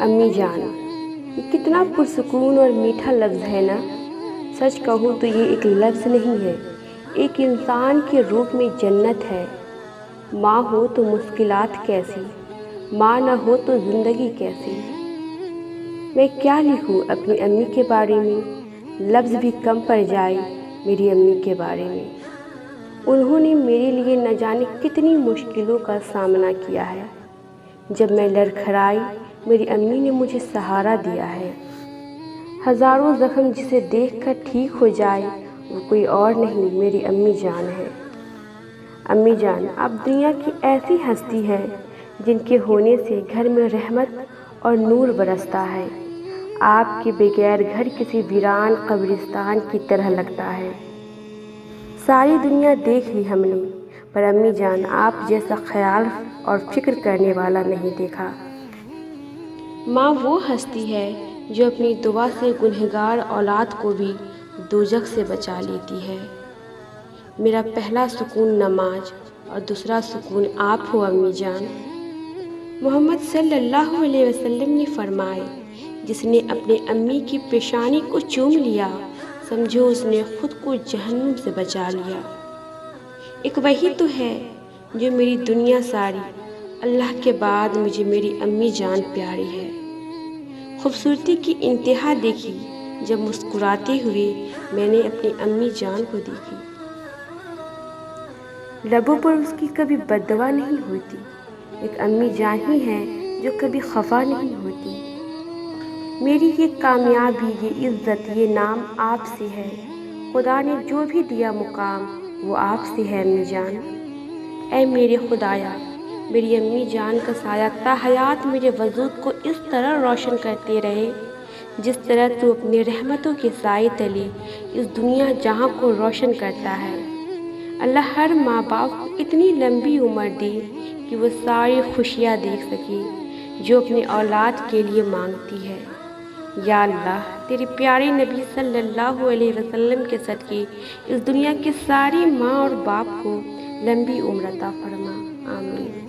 امی جان، یہ کتنا پرسکون اور میٹھا لفظ ہے نا۔ سچ کہوں تو یہ ایک لفظ نہیں ہے، ایک انسان کے روپ میں جنت ہے۔ ماں ہو تو مشکلات کیسی، ماں نہ ہو تو زندگی کیسی۔ میں کیا لکھوں اپنی امی کے بارے میں، لفظ بھی کم پڑ جائے میری امی کے بارے میں۔ انہوں نے میرے لیے نہ جانے کتنی مشکلوں کا سامنا کیا ہے۔ جب میں لڑکھڑائی میری امی نے مجھے سہارا دیا ہے۔ ہزاروں زخم جسے دیکھ کر ٹھیک ہو جائے وہ کوئی اور نہیں، میری امی جان ہے۔ امی جان، آپ دنیا کی ایسی ہستی ہے جن کے ہونے سے گھر میں رحمت اور نور برستا ہے۔ آپ کے بغیر گھر کسی ویران قبرستان کی طرح لگتا ہے۔ ساری دنیا دیکھ لی ہم نے، پر امی جان آپ جیسا خیال اور فکر کرنے والا نہیں دیکھا۔ ماں وہ ہستی ہے جو اپنی دعا سے گنہگار اولاد کو بھی دوزخ سے بچا لیتی ہے۔ میرا پہلا سکون نماز اور دوسرا سکون آپ ہو امی جان۔ محمد صلی اللہ علیہ وسلم نے فرمائے، جس نے اپنے امی کی پیشانی کو چوم لیا سمجھو اس نے خود کو جہنم سے بچا لیا۔ ایک وہی تو ہے جو میری دنیا ساری، اللہ کے بعد مجھے میری امی جان پیاری ہے۔ خوبصورتی کی انتہا دیکھی جب مسکراتے ہوئے میں نے اپنی امی جان کو دیکھی۔ لبوں پر اس کی کبھی بد دعا نہیں ہوتی، ایک امی جان ہی ہے جو کبھی خفا نہیں ہوتی۔ میری یہ کامیابی، یہ عزت، یہ نام آپ سے ہے۔ خدا نے جو بھی دیا مقام وہ آپ سے ہے امی جان۔ اے میرے خدایا، میری امی جان کا سایہ تا حیات میرے وجود کو اس طرح روشن کرتے رہے جس طرح تو اپنے رحمتوں کے سائے تلے اس دنیا جہاں کو روشن کرتا ہے۔ اللہ ہر ماں باپ کو اتنی لمبی عمر دے کہ وہ ساری خوشیاں دیکھ سکے جو اپنے اولاد کے لیے مانگتی ہے۔ یا اللہ، تیرے پیارے نبی صلی اللہ علیہ وسلم کے صدقے اس دنیا کی ساری ماں اور باپ کو لمبی عمر عطا فرما، آمین۔